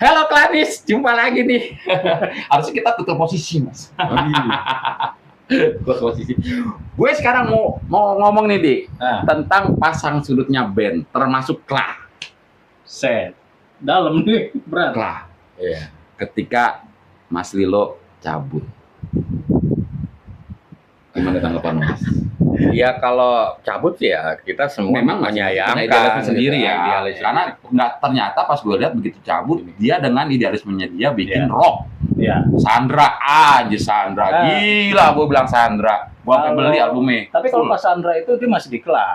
Halo Klanis, jumpa lagi nih. Harusnya kita tutup posisi, Mas. Tutup posisi. Gue sekarang mau ngomong nih, Di, tentang pasang surutnya band, termasuk Kla. Set. Dalam nih, berat. Kla. Iya. Ketika Mas Lilo cabut. Gimana tanggapan Mas? Ya kalau cabut ya kita semua Memang menyayangkan idealisme sendiri gitu, ya. idealis Karena nggak, ternyata pas gue lihat begitu cabut, dia dengan idealismenya dia bikin Iya. rock. Ya. Sandra aja Sandra. Ah. Gila gue bilang Sandra. Gue sampai beli albumnya. Tapi kalau Full. Pak Sandra itu dia masih di Kla.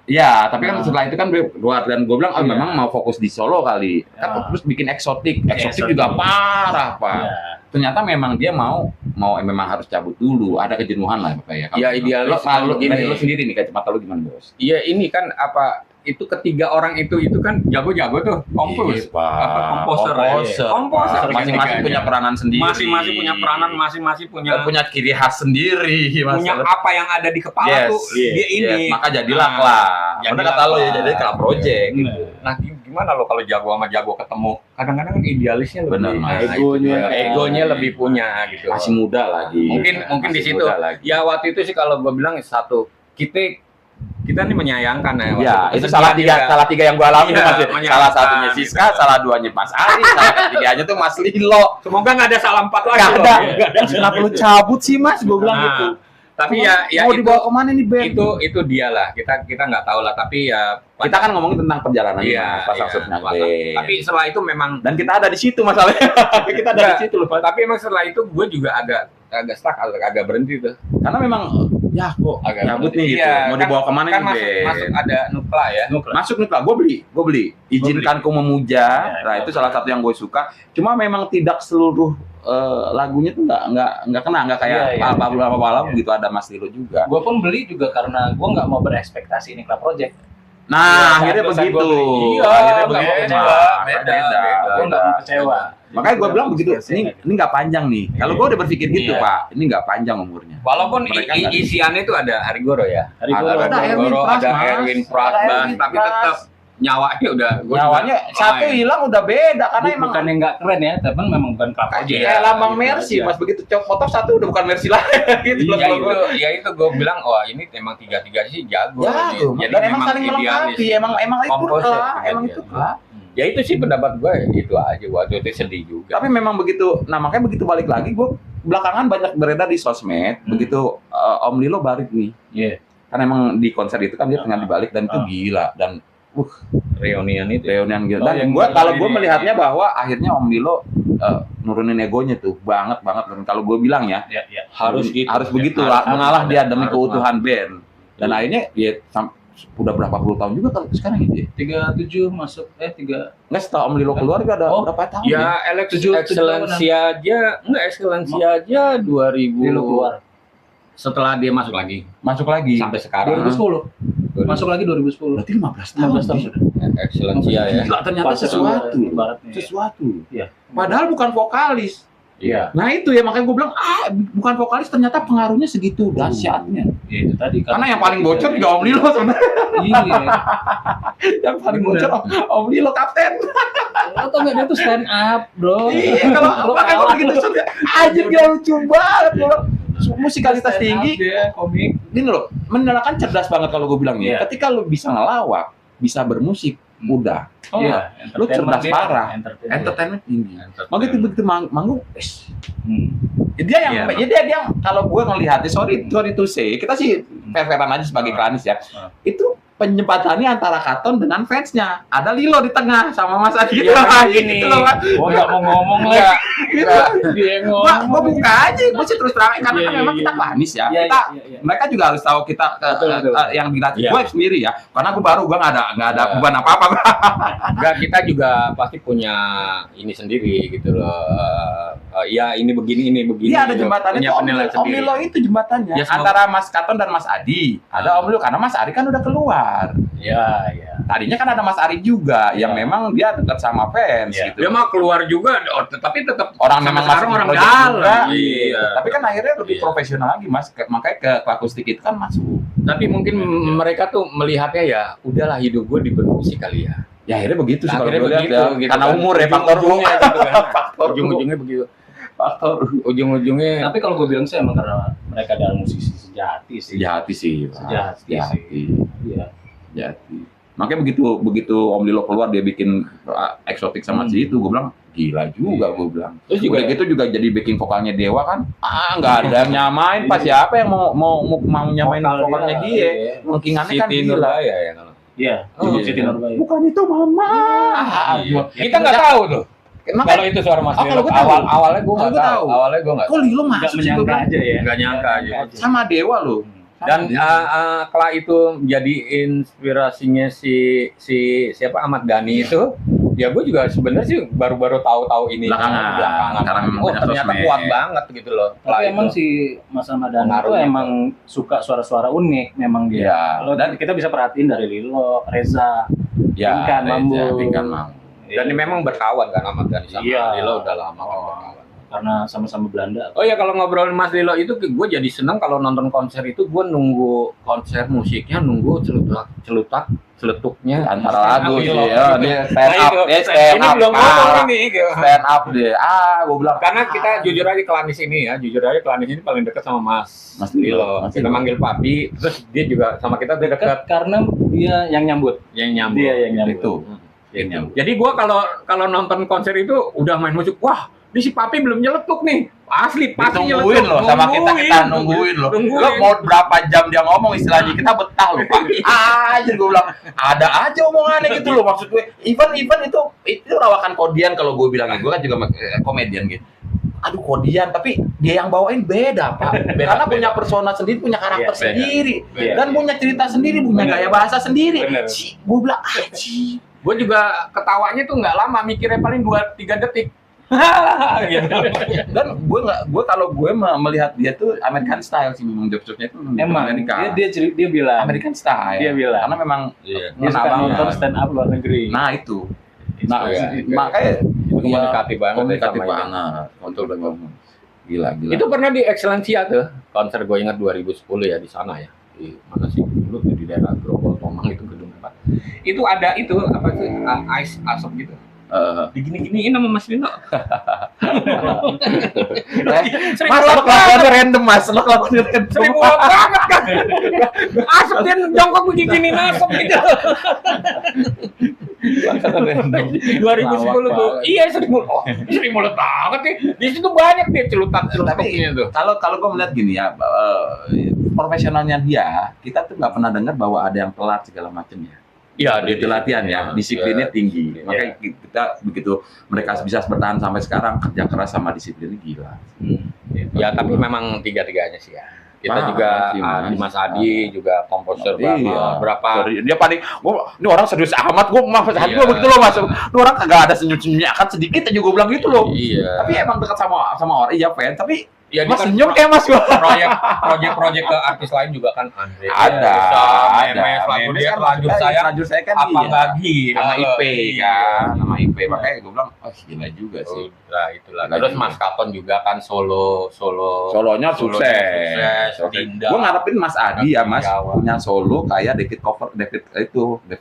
Iya, tapi kan Nah. setelah itu kan gue keluar dan gue bilang, Iya. memang mau fokus di Solo kali. Kan Ya. terus bikin eksotik. Eksotik Eksotik. juga parah, Pak. Ya. Ternyata memang dia mau memang harus cabut dulu. Ada kejenuhan lah, Pak ya. Ya, idealis Lo begini. lo sendiri nih, kacamata lo gimana, Bos? Iya ini kan apa itu ketiga orang itu kan jago-jago tuh kompos Iya, Pak. komposer komposer Masing-masing punya peranan sendiri. masing-masing punya peranan masing-masing Dan punya punya ciri khas sendiri. punya masalah. apa yang ada di kepala Yes, tuh dia ini Yes, maka jadilah Nah, Kla. jadilah Bener kata lo ya, Kla. jadi Kla Project. Bener. nah gimana lo kalau jago sama jago ketemu kadang-kadang kan idealisnya lebih Bener, Mas. egonya lebih punya gitu Masih muda lagi. mungkin di Masih situ muda lagi. ya waktu itu sih kalau gue bilang satu kita nih menyayangkan ya waktu Ya, itu kesedihan salah tiga yang gua alami Iya, Mas. menyayangkan, Salah satunya Siska, gitu. salah duanya Mas Ali, salah ketiganya tuh Mas Lilo. semoga nggak ada salah empat lagi Gak loh. ada. Kenapa lu cabut sih Mas? Gua bilang Nah, gitu. tapi ya mau itu dibawa kemana nih band? itu dia lah kita nggak tahu lah tapi ya Kita kan ngomongin tentang perjalanan iya, Mas, pasang iya, surutnya pasang. band. Tapi setelah itu memang Dan kita ada di situ masalahnya. Kita ada di Enggak, situ loh. tapi emang setelah itu gue juga agak stuck agak berhenti tuh Karena memang ya kok agak cabut nih gitu. Iya, Mau kan- dibawa kemana kan nih masuk band? ada nukla ya Masuk nih Pak, gue beli. Izinkan ku memuja. Ya, Nah itu salah satu yang gue suka. Cuma memang tidak seluruh lagunya tuh nggak kena, nggak kayak Iya, iya. apa Iya. gitu. Ada Mas Lilo juga. Gue pun beli juga karena gue nggak mau berekspektasi ini Kla Project. Nah Iya, akhirnya saat begitu. gua beli. Iya, Akhirnya nggak mau begitu. kecewa. Beda. Gue nggak mau kecewa. Makanya gue bilang begitu. Iya. Ini nggak panjang nih. Kalau gue udah berpikir gitu Iya. Pak, ini nggak panjang umurnya. walaupun Mereka nggak- isiannya itu ada Harigoro ya Hari Ada gua Erwin Harigoro Pras, ada Mas. Erwin Pras Ada Bas, Erwin tapi Pras. tetap nyawanya udah Nyawanya satu hilang udah beda karena emang bukan yang nggak keren ya, tapi memang bukan Kla Project. kayak lambang Gitu Mercy. aja. Mas begitu foto satu udah bukan Mercy lagi gitu loh. ya kalau itu gua. ya itu gue bilang wah ini emang tiga sih jago Jago, Jadi dan emang memang saling melengkapi, idealis. emang itu Komposer, Kla, emang iya. itu Kla. Ya itu sih pendapat gue itu aja waktu itu sedih juga. Tapi memang begitu, nah makanya begitu balik lagi, gue belakangan banyak beredar di sosmed, begitu Om Lilo balik nih, Iya. karena emang di konser itu kan dia tengah dibalik dan itu gila dan Reunian itu. reunian gitu. Oh, Dan yang kalau gue ini, melihatnya bahwa akhirnya Om Lilo nurunin egonya tuh banget dan kalau gue bilang ya Iya, iya. Harus gitu. harus begitu Harus, lah, mengalah harus, dia demi harus, keutuhan band. Dan akhirnya ya udah berapa puluh tahun juga kalau sekarang ini. 37 masuk 3 Nggak, setelah Om Lilo keluar juga ada Oh, berapa tahun Ya Excellensia aja, enggak Excellensia aja 2000 Lilo keluar. setelah dia masuk lagi masuk lagi sampai sekarang. 2010. Masuk lagi 2010. berarti 15 tahun 15 tahun dia. sudah. Excellensia ya. Gila, ternyata Pas sesuatu ibaratnya. sesuatu Iya. padahal bukan vokalis. Iya. Nah itu ya makanya gue bilang bukan vokalis ternyata pengaruhnya segitu dahsyatnya. Ya, itu tadi Karena yang paling bocor juga Om Lilo sebenarnya. Iya. Yang paling Bener. bocor Om Lilo kapten. Lo tau nggak dia tuh stand up, bro. Iya kalau makanya gue begitu sudah anjir dia lucu banget loh. Musikalitas Stand up tinggi. dia komik. Gini loh, menelakan cerdas banget kalau gue bilang ya. Iya. Ketika lu bisa ngelawak, bisa bermusik, udah. Oh, Iya. Lu entertainment cerdas dia, parah. entertainment. Entertainment tinggi. Makanya begitu manggung, Hmm. dia yang Iya, dia yang kalau gue ngelihatnya sorry to say kita sih fair-fairan aja sebagai Klanis ya itu penyempatannya antara Katon dengan fansnya ada Lilo di tengah sama Mas Adi gitu, Iya, gitu loh Mas. Gua nggak mau ngomong Enggak, lagi. Gitu. Dia yang Gua ngomong. buka aja, gue sih terus terang karena Iya, kan memang iya, kita iya. Klanis ya, Iya, kita iya, iya. mereka juga harus tahu kita Betul. yang dilatih Iya. gue sendiri ya, karena gue baru gue nggak ada Iya. beban apa-apa. enggak kita juga pasti punya ini sendiri gitu loh. Ya ini begini Iya ada gitu. jembatannya Punya tuh penilaian Om sendiri. Lilo itu jembatannya Ya, semoga- antara Mas Katon dan Mas Adi. Ada Om Lilo karena Mas Ari kan udah keluar. Iya, iya. Tadinya kan ada Mas Ari juga yang memang dia dekat sama fans Iya. gitu. Dia mah keluar juga tapi tetap Orang sampai memang sekarang masuk orang project dalam. juga. Iya. Tapi kan akhirnya lebih Iya. profesional lagi Mas. Makanya ke akustik itu kan masuk. Tapi mungkin mereka tuh melihatnya ya udahlah hidup gue di bermusik kali ya. Ya akhirnya begitu sih kalau Akhirnya gue lihat begitu, ya. gitu Karena kan. umur ya faktor Ujung-ujungnya gitu kan. faktor Ujung-ujungnya begitu. faktor Ujung-ujungnya Tapi kalau gue bilang sih emang karena mereka adalah musisi sejati sih. sejati sih. Pak. Sejati sih. Sejati. Iya. Sejati. Makanya begitu Om Lilo keluar dia bikin eksotik sama si itu, gue bilang gila juga gue bilang. Terus Juga juga gitu juga jadi backing vokalnya Dewa kan. Nggak ada yang nyamain pas siapa yang mau nyamain Vokal vokalnya dia, dia. iya. Mungkinannya kan Siti gila. Nurbaya ya kalau. Iya. Oh, Siti iya. Nurbaya. Bukan itu mama. Iya. Kita nggak tahu tuh. Makanya Kalau itu suara Mas Oh, Lilo. kalau gua tahu. Awalnya gue Kalau nggak gua tahu. tahu. Awalnya gue nggak kok Lilo Nggak masuk sih gue menyangka bilang. aja ya. Nggak nyangka aja. Sama Dewa loh. Dan Kla itu jadi inspirasinya si siapa Ahmad Dhani itu. Ya gue juga sebenarnya sih baru-baru tahu ini Belakangan. Karena memang Oh banyak ternyata sosmed. kuat banget gitu loh. Kla Tapi emang itu. si Mas Ahmad Dhani itu Pengaruhnya emang suka suara-suara unik memang dia. Iya. Kalau dan kita bisa perhatiin dari Lilo, Reza, Ya, Pinkan Mambo. Pinkan Mambo. Dan ini memang berkawan kan Ahmad Dhani sama Iya. Lilo udah lama kan berkawan. karena sama-sama Belanda. Oh ya kalau ngobrolin Mas Lilo itu gue jadi seneng kalau nonton konser itu gue nunggu konser musiknya nunggu celetuknya Antara lagu sih Lilo. ya, dia stand Nah, up, itu. dia stand Ini up. belum ngomong ini gitu. Stand up dia. Gue bilang Karena kita jujur aja Klanis ini ya, jujur aja Klanis ini paling dekat sama Mas Lilo. Mas Kita Lilo. manggil Papi, terus dia juga sama kita dekat Dekat karena dia yang nyambut. yang nyambung. Dia yang nyambut. itu. Gitu. Jadi gua kalau nonton konser itu udah main musik, wah, ini si Papi belum nyeletuk nih. Asli pasti Nungguin nyeletuk. loh sama kita nungguin loh. Nungguin. Lo mau berapa jam dia ngomong istilahnya kita betah loh Pak. Aja gue bilang ada aja omongannya gitu loh maksud gue. Even itu rawakan kodian kalau gue bilang gue kan juga komedian gitu. Aduh kodian tapi dia yang bawain beda Pak. Karena punya persona sendiri, punya karakter Iya, beda. sendiri Iya. dan punya cerita sendiri, punya Bener. gaya bahasa sendiri. Bener. Gue bilang aji. Gue juga ketawanya tuh nggak lama, mikirnya paling 2-3 detik. Gitu. Dan gue kalau gue melihat dia tuh American style sih memang jokes-jokesnya itu Emang Amerika. dia bilang American style. Dia bilang. Karena memang Iya. dia suka banget. nonton stand up luar negeri. Nah itu. Nah, Iya, makanya itu komunikatif banget. komunikatif sama ini. banget. Betul betul. Gila. Itu pernah di Excellencia tuh, konser gue ingat 2010 ya di sana ya. Di mana sih dulu tuh di daerah Grogol Tomang itu gedung apa? Itu ada itu apa sih ice asap gitu. Digini-giniin sama Mas Lino. Sering Mas, lo bolak kelakuannya random mas, lo kelakuannya random. Sering bolak banget kan. Asap dia jongkok begini asap gitu. 2010 tuh. Iya sering mulut banget nih. Di situ banyak dia celutak-celutaknya tuh. Kalau gue melihat gini ya, profesionalnya dia, kita tuh nggak pernah dengar bahwa ada yang telat segala macam ya. Iya, Itu latihan ya, disiplinnya tinggi. Iya. Makanya kita begitu mereka bisa bertahan sampai sekarang kerja keras sama disiplinnya gila. Ya tapi memang tiga-tiganya sih ya. Kita Ah, juga sih, Mas. di Mas Adi juga komposer Iya. berapa Dia paling, ini orang serius amat, gue Mas Hadi Iya. gue begitu loh mas. Ini orang kagak ada senyum-senyumnya, akan sedikit aja gue bilang gitu loh. Iya. Tapi emang dekat sama orang, iya fans. Tapi ya mas dia kan senyum kayak mas gue. proyek ke artis lain juga kan Andre. Ada. Memes lagu Memes dia kan lanjut maksudnya, saya lanjut saya kan apa iya. bagi Nama IP Iya. kan, nama IP. Makanya gue bilang, oh gila juga sih. Udah itulah. Gila Terus juga. Mas Katon juga kan Solonya sukses. Dinda. Gue ngarepin Mas Adi ya mas Setiawan. punya solo kayak David Foster.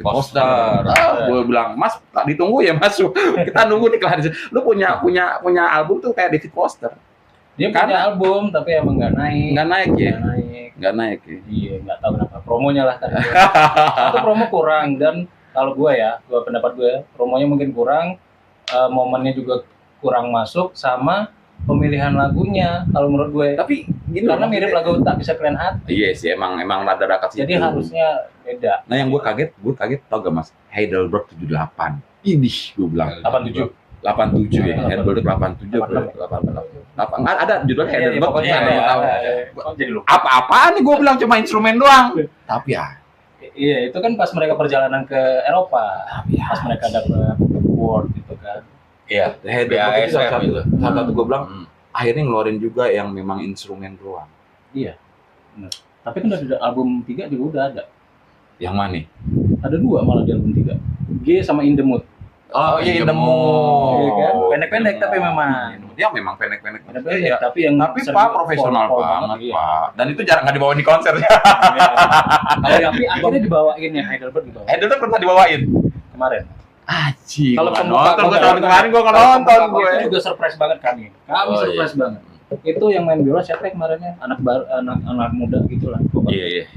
Foster. Gue bilang Mas tak ditunggu ya Mas. Kita nunggu nih kelar. Lu punya album tuh kayak David Foster. Dia Karena- punya album tapi emang nggak naik. Nggak naik ya? Nggak naik. Nggak naik ya. Iya, nggak tahu kenapa. Promonya lah tadi. Satu promo kurang dan kalau gue pendapat gue, promonya mungkin kurang, momennya juga kurang masuk sama pemilihan lagunya kalau menurut gue. Tapi gini Karena loh, mirip maksudnya- lagu Tak Bisa Kalian Hati. Iya sih emang rada-rada ke situ. Jadi harusnya beda. Nah yang gue kaget tau gak mas? Heidelberg 78. Ini gue bilang 87. 87 ya. 88. Heidelberg 87 88. Ada judulnya Iya, Heidelberg. pokoknya ada yang tahu. Oh, jadi lupa. Apa-apaan nih gue bilang cuma instrumen doang. Tapi ya. Iya, itu kan pas mereka perjalanan ke Eropa. Tapi ya. Pas mereka dapat award gitu kan. Iya. Heidelberg itu salah satu. itu. Salah satu gue bilang Hmm. akhirnya ngeluarin juga yang memang instrumen doang. Tapi kan dari album 3 juga udah ada. Yang mana? Ada 2 malah di album 3. G sama In The Mood. Oh iya, In The Mood. Iya kan? Pendek-pendek tapi memang. Dia memang pendek-pendek. Pendek-pendek Iya. tapi yang Tapi sering Pak profesional pol banget iya. Pak. Dan itu jarang nggak dibawain di konser. Iya. Kalau tapi akhirnya dibawain ya Heidelberg dibawain Heidelberg pernah dibawain. kemarin. Aji. Kalau Kalau pembuka nonton gue konser tahun kemarin gue nggak nonton gue. Itu juga surprise banget kami. Kami Oh, surprise banget. Itu yang main biola siapa ya kemarinnya? Anak muda gitulah. Iya.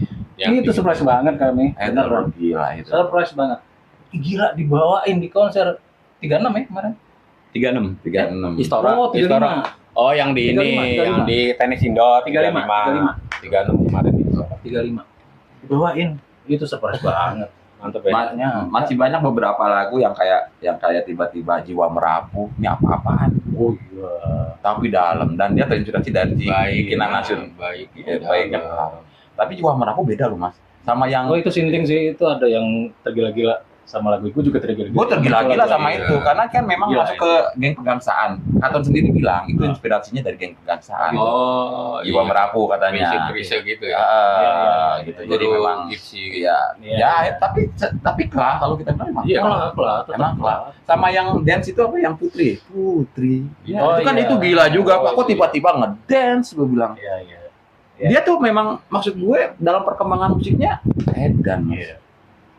Itu surprise banget kami. Bener, Bro. Gila itu. Surprise banget. Gila dibawain di konser 36 ya kemarin. 36. 36. Istora. Oh, 35. Istora. Oh, yang di 35, ini, 35. yang di tenis indoor 35. 36 kemarin di Istora. 35. Dibawain. Itu surprise banget. Mantep ya. Masih banyak beberapa lagu yang kayak tiba-tiba jiwa merapuh. Ini apa-apaan? Oh iya. Tapi dalam dan dia terinspirasi dari Kinan Nasun. Baik. Baik. Tapi jiwa merapuh beda loh Mas. Sama yang Oh itu sinting sih, itu ada yang tergila-gila sama lagu itu juga tergila-gila. gue tergila-gila sama Iya. itu karena kan memang Gila, masuk ke geng pegangsaan. Katon sendiri bilang itu inspirasinya dari geng pegangsaan. Oh, Jiwa merapuh katanya. Krisis gitu ya. Gitu. Guru Jadi memang Gipsy. iya. Iya. Ya, tapi kelas kalau kita bilang emang. Iya. Kelah, tetap Emang kelah. Sama yang dance itu apa yang Putri? Iya. Itu kan Oh, itu iya. gila juga. Oh, Pak, kok iya. tiba-tiba ngedance gue bilang. Iya. Iya. Dia tuh memang maksud gue dalam perkembangan musiknya edan. Mas. Iya.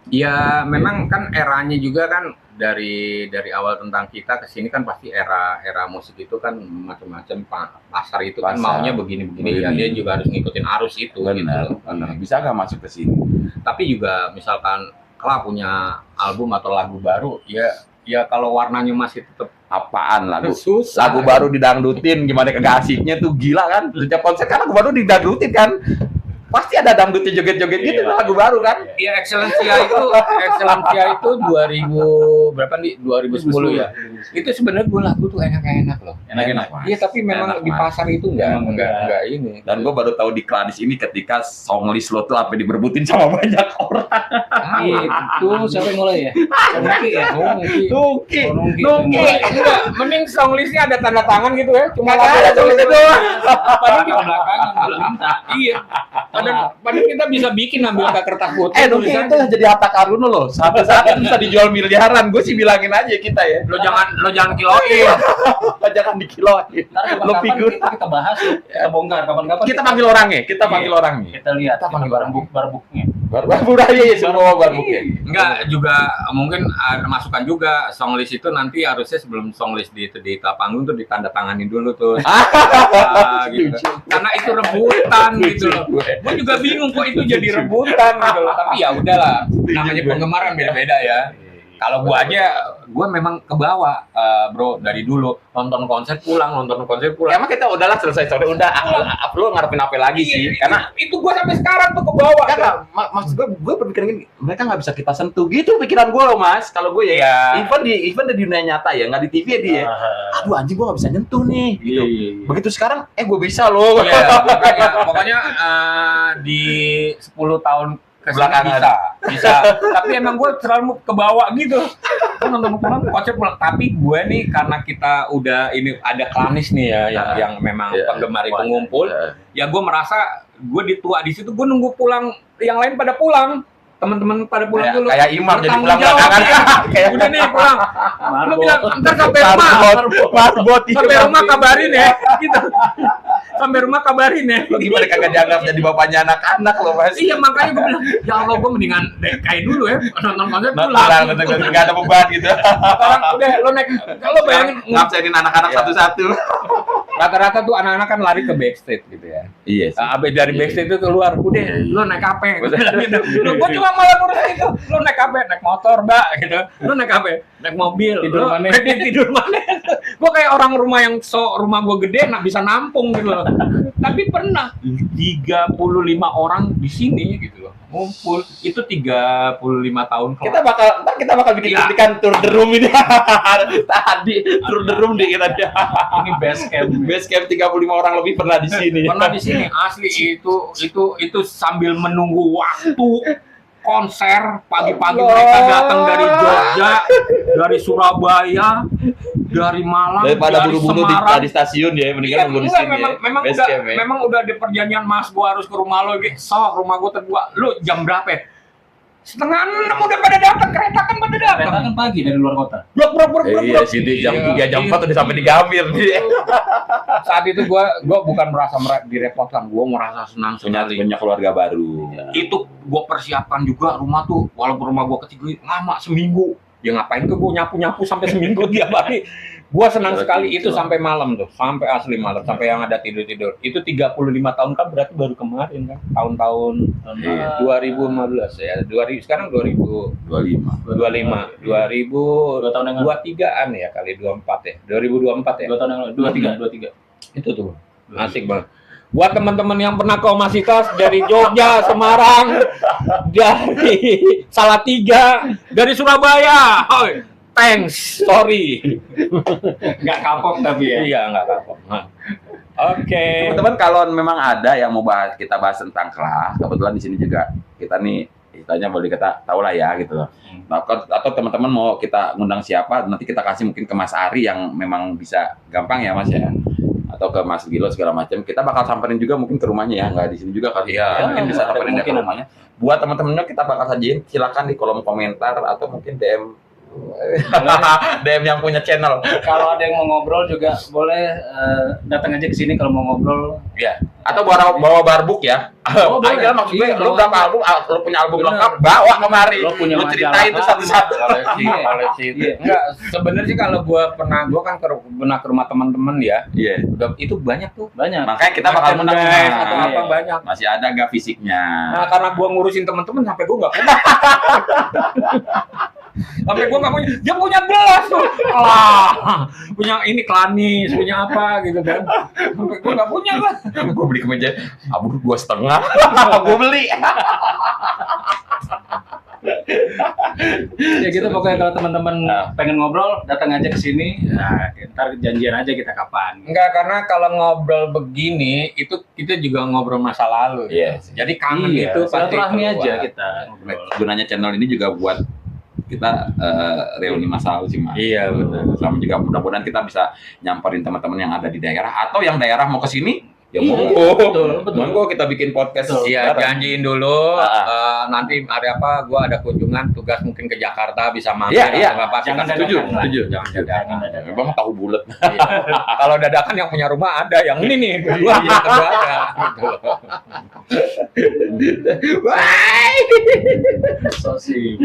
Ya memang kan eranya juga kan dari awal tentang kita ke sini kan pasti era musik itu kan macam-macam pasar itu kan Pasar. maunya begini ya Begini. dia juga harus ngikutin arus itu gitu Benar, loh. benar. Bisa gak masuk ke sini? Tapi juga misalkan Kla punya album atau lagu baru ya kalau warnanya masih tetap Apaan lagu? susah. Lagu baru didangdutin, gimana kagak asiknya tuh gila kan? Setiap konser kan lagu baru didangdutin kan? Pasti ada dangdutnya joget-joget gitu Iya. lagu baru kan? Ya Excellencia itu 2000 berapa nih 2010 ya. Itu sebenarnya gue lagu tuh enak-enak loh. Enak-enak. Mas. Iya tapi memang Enak, di Mas. pasar itu Emang enggak ini. Dan gue baru tahu di Kladis ini ketika songlist lo tuh apa diberbutin sama banyak orang. Itu siapa yang mulai ya? Nungki ya? Tuki, Oh, Nungki. Nungki. Enggak, mending songlistnya ada tanda tangan gitu ya. Cuma Nggak ada tulisnya doang. Padahal kita belakangan belum minta. Iya. Padahal kita bisa bikin ambil ke kertas putih. Nungki itu jadi harta karun lo. Satu saat itu bisa dijual miliaran. Gue sih bilangin aja kita ya. Lo jangan kiloin. Jangan dikiloin. Ntar Lo kapan-kapan figur. kita bahas ya. Kita bongkar kapan-kapan. Kita panggil orangnya. Kita panggil orangnya. Kita lihat. Kita panggil orang. barbuknya. Baru aja ya semua barbuknya. Enggak juga mungkin ada masukan juga songlist itu nanti harusnya sebelum songlist di panggung tuh ditanda tangani dulu tuh. Gitu. Karena itu rebutan gitu loh. Gue juga bingung kok itu jadi rebutan gitu loh. Tapi ya udahlah, namanya penggemar kan beda-beda ya. Kalau gua aja, gua memang ke bawah, bro, dari dulu nonton konser pulang. Emang kita udahlah selesai sore udah. Lu ngarepin apa lagi sih? Karena itu gua sampai sekarang tuh ke bawah. karena maksud gue berpikiran gini, mereka nggak bisa kita sentuh gitu pikiran gue loh Mas. Kalau gue ya, Iya. even di dunia nyata ya, nggak di TV ya dia. Aduh anjing gue nggak bisa nyentuh nih. Gitu. Begitu sekarang, gue bisa loh. Iya, pokoknya di 10 tahun Belakangan. bisa. Tapi emang gue terlalu ke bawah gitu. Gue nonton pulang, konser pulang. Tapi gue nih karena kita udah ini ada klanis nih ya, yang memang Iya. penggemar itu ngumpul. Ya gue merasa gue ditua di situ. Gue nunggu pulang, yang lain pada pulang. Teman-teman pada pulang dulu. Kayak imam jadi Bertanggung pulang jawab, belakangan. ya. Kayak Udah nih pulang. Lu bilang ntar sampai rumah. Marbot. Sampai rumah kabarin ya. Gitu. Sampai rumah kabarin ya. Lo gimana kagak dianggap jadi bapaknya anak-anak lo Mas? Iya makanya gue bilang, ya Allah gue mendingan kayak dulu ya nonton konser Pulang, pulang. nggak ada beban gitu. Sekarang udah lo naik, lo bayangin Ngabsenin anak-anak Iya. satu-satu. rata-rata tuh anak-anak kan lari ke backstage gitu ya. Iya sih. Abis dari backstage itu keluar, udah Iya. lo naik apa? Lo gue cuma malah ngurus itu, lo naik apa? Naik motor mbak gitu. Lo naik apa? Naik mobil. Tidur Lo mana? Tidur mana? Gue kayak orang rumah yang rumah gue gede, nak bisa nampung gitu loh. Tapi pernah 35 orang di sini gitu loh. Ngumpul itu 35 tahun Kita bakal bikin Iya. cuplikan tour the room ini. Tadi tour the room deh kita dia. Ini base camp. Base camp 35 orang lebih pernah di sini. pernah di sini asli itu sambil menunggu waktu konser pagi-pagi mereka datang dari Jogja, dari Surabaya, dari Malang, Daripada dari buru-buru Semarang. di stasiun ya, Iya, mendingan nunggu di enggak, sini. memang Base udah camp ya. memang udah di perjanjian Mas gua harus ke rumah lo gitu. Sok rumah gua terbuka. Lu jam berapa? Ya? 5:30 udah pada datang, kereta kan pada Kereta datang. kan pagi dari luar kota. Blok. Iya, sini jam 3 jam 4 udah sampai di Gambir dia. Saat itu gua bukan merasa direpotkan, gua merasa senang sekali. Punya keluarga baru. Itu gua persiapkan juga rumah tuh, walaupun rumah gua kecil lama seminggu Ya ngapain ke gue nyapu sampai seminggu tiap hari. Gua senang sekali itu sampai malam tuh, sampai asli malam, sampai yang ada tidur-tidur. Itu 35 tahun kan berarti baru kemarin kan, tahun-tahun 2015 ya. 2000 sekarang 2025. 2 tahun yang lalu. 23-an ya kali 24 ya. 2024 ya. 2 tahun yang lalu. 23. Itu tuh. Asik banget. Buat teman-teman yang pernah ke Omasitas dari Jogja, Semarang, dari Salatiga, dari Surabaya. Thanks, sorry. Nggak kapok tapi ya. Iya, nggak kapok. Oke. Teman-teman kalau memang ada yang mau kita bahas tentang kelas, kebetulan di sini juga kita nih istilahnya boleh kita tahu lah ya gitu loh. Nah, atau teman-teman mau kita ngundang siapa, nanti kita kasih mungkin ke Mas Ari yang memang bisa gampang ya Mas ya. Atau ke Mas Gilo segala macam. Kita bakal samperin juga mungkin ke rumahnya ya, nggak di sini juga kali ya. Mungkin bisa samperin ke rumahnya. Buat teman-temannya kita bakal sajiin, silakan di kolom komentar atau mungkin DM yang punya channel. Kalau ada yang mau ngobrol juga boleh datang aja ke sini kalau mau ngobrol. Ya. Atau bawa barbuk ya. Oh, boleh. Ayo maksud gue, Iya, lu berapa album? Lu punya album Bener. lengkap, bawa kemari. Lu punya Lu ceritain itu majalah. satu-satu. Koleksi itu. Iya. Enggak, sebenarnya sih kalau gua kan pernah ke rumah teman-teman ya. Iya. Udah itu banyak tuh. Banyak. Makanya kita bakal menang Merchandise atau Iya. apa banyak. Masih ada gak fisiknya? Nah, karena gua ngurusin teman-teman sampai gua enggak punya. Sampai gua enggak punya. Dia punya gelas tuh. Lah. Punya ini klanis, punya apa gitu kan. Sampai gua enggak punya lah. Gue beli kemeja, abu 2,5. Gue beli. Ya gitu pokoknya kalau teman-teman pengen ngobrol datang aja ke sini. Nah, ntar janjian aja kita kapan. Enggak, karena kalau ngobrol begini itu kita juga ngobrol masa lalu. Iya. Jadi kangen Iya, itu pasti silaturahmi keluar. aja kita ngobrol. Gunanya channel ini juga buat kita reuni masa lalu sih Mas. Iya, betul. Sama juga mudah-mudahan kita bisa nyamperin teman-teman yang ada di daerah atau yang daerah mau ke sini. Ya Iya, monggo. betul. Monggo kita bikin podcast. Betul. Iya, bareng. janjiin dulu. Ah. Nanti ada apa? Gua ada kunjungan tugas mungkin ke Jakarta bisa mampir. Iya. atau apa. Jangan Kita dadakan setuju. lah. Setuju. Jangan dadakan. Memang tahu bulat. Iya. Kalau dadakan yang punya rumah ada, yang ini nih kedua ada. Gitu. Bye. So sih.